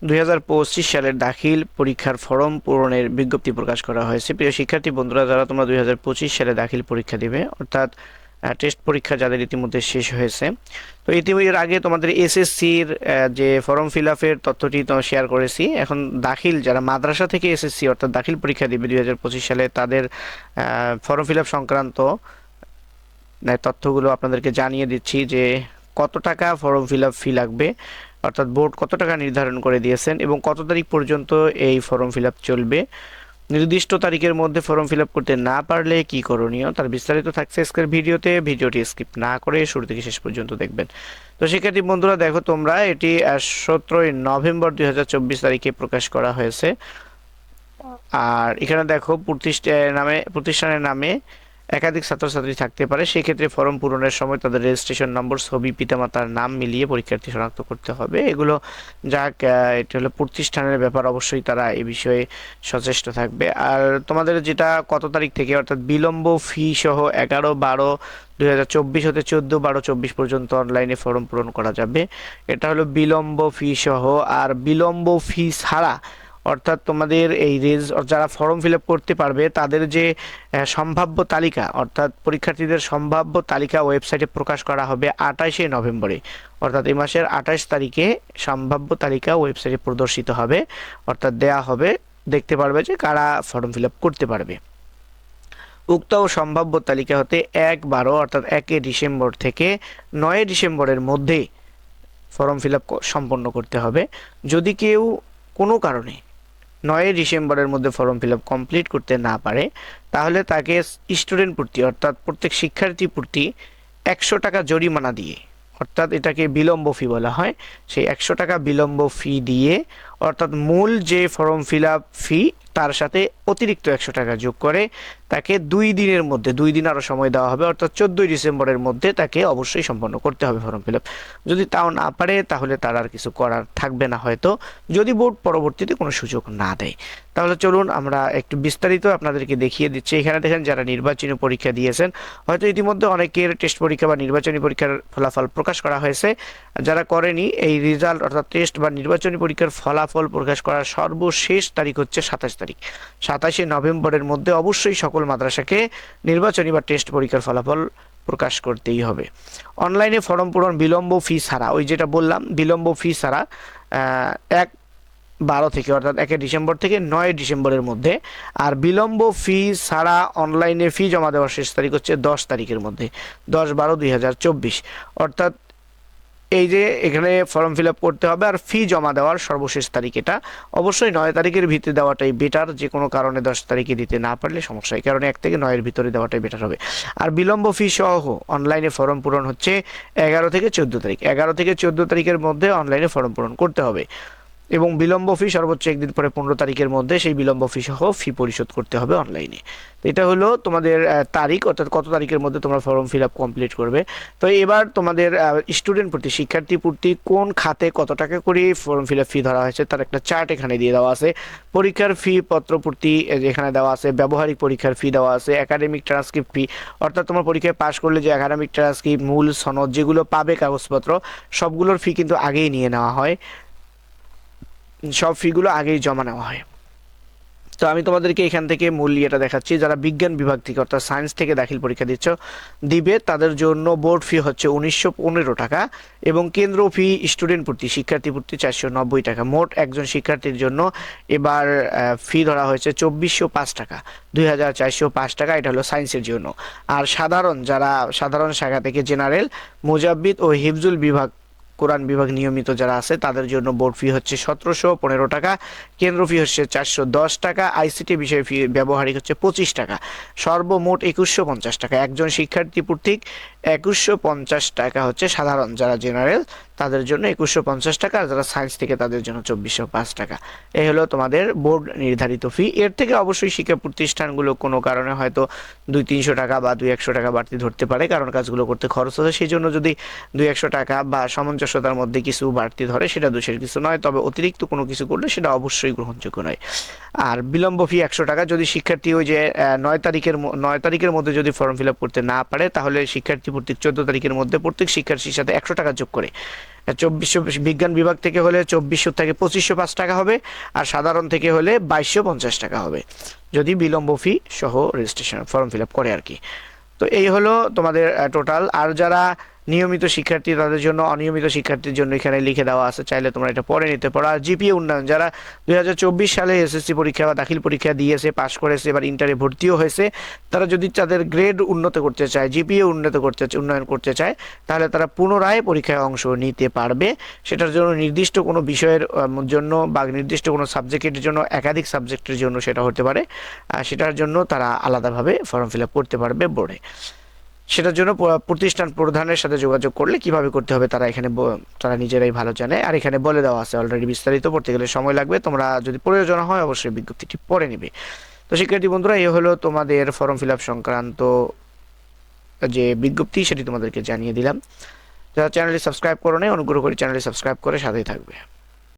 2025 সালের দাখিল পরীক্ষার ফরম পূরণের বিজ্ঞপ্তি প্রকাশ করা হয়েছে। প্রিয় শিক্ষার্থী বন্ধুরা, যারা তোমরা 2025 সালে দাখিল পরীক্ষা দিবে, অর্থাৎ টেস্ট পরীক্ষা যাদের ইতিমধ্যে শেষ হয়েছে, তো এর আগে তোমাদের এসএসসির যে ফর্ম ফিল আপের তথ্যটি তো শেয়ার করেছি। এখন দাখিল যারা মাদ্রাসা থেকে এসএসসি অর্থাৎ দাখিল পরীক্ষা দিবে 2025 সালে, তাদের ফর্ম ফিল আপ সংক্রান্ত তথ্যগুলো আপনাদেরকে জানিয়ে দিচ্ছি যে কত টাকা ফর্ম ফিল আপ ফি লাগবে, অর্থাৎ বোর্ড কত টাকা নির্ধারণ করে দিয়েছেন এবং কত তারিখ পর্যন্ত এই ফর্ম ফিল আপ চলবে। নির্দিষ্ট তারিখের মধ্যে ফর্ম ফিল আপ করতে না পারলে কি করণীয়, তার বিস্তারিত থাকছে আজকের ভিডিওতে। ভিডিওটি স্কিপ না করে শুরু থেকে শেষ পর্যন্ত দেখবেন। তো শিক্ষার্থী বন্ধুরা দেখো তোমরা, এটি 17 নভেম্বর 2024 তারিখে প্রকাশ করা হয়েছে। আর এখানে দেখো প্রতিষ্ঠানের নামে একাধিক ছাত্রছাত্রী থাকতে পারে, সেই ক্ষেত্রে ফর্ম পূরণের সময় তাদের রেজিস্ট্রেশন নম্বর, ছবি, পিতামাতার নাম মিলিয়ে পরীক্ষার্থী শনাক্ত করতে হবে। এগুলো যাক, এটা হলো প্রতিষ্ঠানের ব্যাপার, অবশ্যই তারা এই বিষয়ে সচেষ্ট থাকবে। আর তোমাদের যেটা কত তারিখ থেকে, অর্থাৎ বিলম্ব ফি সহ 11/12/2024 হতে 14/12/24 পর্যন্ত অনলাইনে ফর্ম পূরণ করা যাবে। এটা হলো বিলম্ব ফি সহ। আর বিলম্ব ফি ছাড়া, অর্থাৎ তোমাদের এই যারা ফর্ম ফিল আপ করতে পারবে তাদের যে সম্ভাব্য তালিকা, অর্থাৎ পরীক্ষার্থীদের সম্ভাব্য তালিকা ওয়েবসাইটে প্রকাশ করা হবে 28 নভেম্বরে, অর্থাৎ এই মাসের 28 তারিখে সম্ভাব্য তালিকা ওয়েবসাইটে প্রদর্শিত হবে, অর্থাৎ দেয়া হবে, দেখতে পারবে যে কারা ফর্ম ফিল আপ করতে পারবে। উক্ত ও সম্ভাব্য তালিকা হতে 1/12 অর্থাৎ 1 ডিসেম্বর থেকে 9 ডিসেম্বরের মধ্যে ফর্ম ফিল আপ সম্পন্ন করতে হবে। যদি কেউ কোনো কারণে 9 ডিসেম্বরের মধ্যে ফর্ম ফিল আপ কমপ্লিট করতে না পারে, তাহলে তাকে স্টুডেন্ট প্রতি, অর্থাৎ প্রত্যেক শিক্ষার্থী প্রতি 100 টাকা জরিমানা দিয়ে, অর্থাৎ এটাকে বিলম্ব ফি বলা হয়, সেই 100 টাকা বিলম্ব ফি দিয়ে, অর্থাৎ মূল যে ফর্ম ফিল আপ ফি তার সাথে অতিরিক্ত 100 টাকা যোগ করে তাকে 2 দিনের মধ্যে, 2 দিন আরও সময় দেওয়া হবে, অর্থাৎ 14 ডিসেম্বরের মধ্যে তাকে অবশ্যই সম্পন্ন করতে হবে ফর্ম ফিল আপ। যদি তাও না পারে তাহলে তার আর কিছু করার থাকবে না হয়তো, যদি বোর্ড পরবর্তীতে কোনো সুযোগ না দেয়। তাহলে চলুন আমরা একটু বিস্তারিত আপনাদেরকে দেখিয়ে দিচ্ছি। এখানে দেখেন যারা নির্বাচনী পরীক্ষা দিয়েছেন, হয়তো ইতিমধ্যে অনেকের টেস্ট পরীক্ষা বা নির্বাচনী পরীক্ষার ফলাফল প্রকাশ করা হয়েছে। যারা করেনি, এই রেজাল্ট অর্থাৎ টেস্ট বা নির্বাচনী পরীক্ষার ফলাফল প্রকাশ করার সর্বশেষ তারিখ হচ্ছে 27 তারিখ। 27 নভেম্বরের মধ্যে অবশ্যই সকল মাদ্রাসাকে নির্বাচনী বা টেস্ট পরীক্ষার ফলাফল প্রকাশ করতেই হবে। অনলাইনে ফর্ম পূরণ বিলম্ব ফি ছাড়া, ওই যেটা বললাম বিলম্ব ফি ছাড়া 1/12 থেকে অর্থাৎ 1 ডিসেম্বর থেকে 9 ডিসেম্বরের মধ্যে। আর বিলম্ব ফি ছাড়া অনলাইনে ফি জমা দেওয়ার শেষ তারিখ হচ্ছে 10 তারিখের মধ্যে, 10/12/2024। অর্থাৎ এই যে এখানে ফর্ম ফিল আপ করতে হবে আর ফি জমা দেওয়ার সর্বশেষ তারিখ এটা অবশ্যই 9 তারিখের ভিতরে দেওয়াটাই বেটার। যে কোনো কারণে 10 তারিখে দিতে না পারলে সমস্যা, এই কারণে 1 থেকে 9-এর ভিতরে দেওয়াটাই বেটার হবে। আর বিলম্ব ফি সহ অনলাইনে ফর্ম পূরণ হচ্ছে 11 থেকে 14 তারিখ, 11 থেকে 14 তারিখের মধ্যে অনলাইনে ফর্ম পূরণ করতে হবে। এবং বিলম্ব ফি সর্বোচ্চ 1 দিন পরে 15 তারিখের মধ্যে সেই বিলম্ব ফি সহ ফি পরিশোধ করতে হবে অনলাইনে। এটা হলো তোমাদের তারিখ, অর্থাৎ কত তারিখের মধ্যে তোমরা ফর্ম ফিল আপ কমপ্লিট করবে। তো এবার তোমাদের স্টুডেন্ট প্রতি, শিক্ষার্থী প্রতি কোন খাতে কত টাকা করে ফর্ম ফিল আপ ফি ধরা হয়েছে তার একটা চার্ট এখানে দিয়ে দেওয়া আছে। পরীক্ষার ফি পত্র প্রতি এখানে দেওয়া আছে, ব্যবহারিক পরীক্ষার ফি দেওয়া আছে, একাডেমিক ট্রান্সক্রিপ্ট ফি, অর্থাৎ তোমার পরীক্ষায় পাশ করলে যে একাডেমিক ট্রান্সক্রিপ্ট, মূল সনদ যেগুলো পাবে কাগজপত্র, সবগুলোর ফি কিন্তু আগেই নিয়ে নেওয়া হয়, সব ফিগুলো আগেই জমা নেওয়া হয়। তো আমি তোমাদেরকে এখান থেকে মূল ইয়েটা দেখাচ্ছি। যারা বিজ্ঞান বিভাগ থেকে অর্থাৎ সায়েন্স থেকে দাখিল পরীক্ষা দিবে তাদের জন্য বোর্ড ফি হচ্ছে 1915 টাকা এবং কেন্দ্র ফি স্টুডেন্ট প্রতি, শিক্ষার্থী প্রতি 490 টাকা। মোট একজন শিক্ষার্থীর জন্য এবার ফি ধরা হয়েছে 2405 টাকা, 2405 টাকা। এটা হলো সায়েন্সের জন্য। আর যারা সাধারণ শাখা থেকে জেনারেল, মুজাব্বিদ ও হিফজুল বিভাগ, কোরআন বিভাগ নিয়মিত যারা আছে তাদের জন্য বোর্ড ফি হচ্ছে 1715 টাকা, কেন্দ্র ফি হচ্ছে 410 টাকা, আইসিটি বিষয় ফি ব্যবহারিক হচ্ছে 25 টাকা, সর্বমোট 2150 টাকা। একজন শিক্ষার্থী কর্তৃক 2150 টাকা হচ্ছে সাধারণ, যারা জেনারেল তাদের জন্য 2150 টাকা, আর যারা সায়েন্স থেকে তাদের জন্য 2405 টাকা। এই হলো তোমাদের বোর্ড নির্ধারিত ফি। এর থেকে অবশ্যই শিক্ষা প্রতিষ্ঠানগুলো কোনো কারণে হয়তো 200-300 টাকা বা 200-100 টাকা বাড়তি ধরতে পারে, কারণ কাজগুলো করতে খরচ হচ্ছে। সেই জন্য যদি 200-100 টাকা বা সামঞ্জস্য সদস্যতার মধ্যে কিছু বাড়তি ধরে সেটা দোষের কিছু নয়, তবে অতিরিক্ত কোনো কিছু করলে সেটা অবশ্যই গ্রহণযোগ্য নয়। আর বিলম্ব ফি 100 টাকা। যদি শিক্ষার্থী ওই যে 9 তারিখের মধ্যে যদি ফর্ম ফিল আপ করতে না পারে, তাহলে শিক্ষার্থী প্রত্যেক 14 তারিখের মধ্যে প্রত্যেক শিক্ষার্থীর সাথে 100 টাকা যোগ করে 2400, বিজ্ঞান বিভাগ থেকে হলে 2400 থেকে 2505 টাকা হবে, আর সাধারণ থেকে হলে 2250 টাকা হবে, যদি বিলম্ব ফি সহ রেজিস্ট্রেশন ফর্ম ফিল আপ করে আর কি। তো এই হলো তোমাদের টোটাল। আর যারা নিয়মিত শিক্ষার্থী তাদের জন্য, অনিয়মিত শিক্ষার্থীর জন্য এখানে লিখে দেওয়া আছে, চাইলে তোমরা এটা পড়ে নিতে পারো। আর জিপিএ উন্নয়ন, যারা 2024 সালে এসএসসি পরীক্ষা বা দাখিল পরীক্ষা দিয়েছে, পাশ করেছে, এবার ইন্টারে ভর্তিও হয়েছে, তারা যদি তাদের গ্রেড উন্নত করতে চায়, জিপিএ উন্নয়ন করতে চায়, তাহলে তারা পুনরায় পরীক্ষায় অংশ নিতে পারবে। সেটার জন্য নির্দিষ্ট কোনো বিষয়ের জন্য বা নির্দিষ্ট কোনো সাবজেক্টের জন্য, একাধিক সাবজেক্টের জন্য সেটা হতে পারে, সেটার জন্য তারা আলাদাভাবে ফর্ম ফিল আপ করতে পারবে বোর্ডে। সেটার জন্য প্রতিষ্ঠান প্রধানের সাথে যোগাযোগ করলে কিভাবে করতে হবে তারা নিজেরাই ভালো জানে। আর এখানে বলে দেওয়া আছে অলরেডি, বিস্তারিত পড়তে গেলে সময় লাগবে, তোমরা যদি প্রয়োজন হয় অবশ্যই বিজ্ঞপ্তিটি পড়ে নিবে। তো শিক্ষার্থী বন্ধুরা, এই হলো তোমাদের ফর্ম ফিল আপ সংক্রান্ত যে বিজ্ঞপ্তি, সেটি তোমাদেরকে জানিয়ে দিলাম। যারা চ্যানেলটি সাবস্ক্রাইব করো নাই, অনুগ্রহ করে চ্যানেলটি সাবস্ক্রাইব করে সাথেই থাকবে।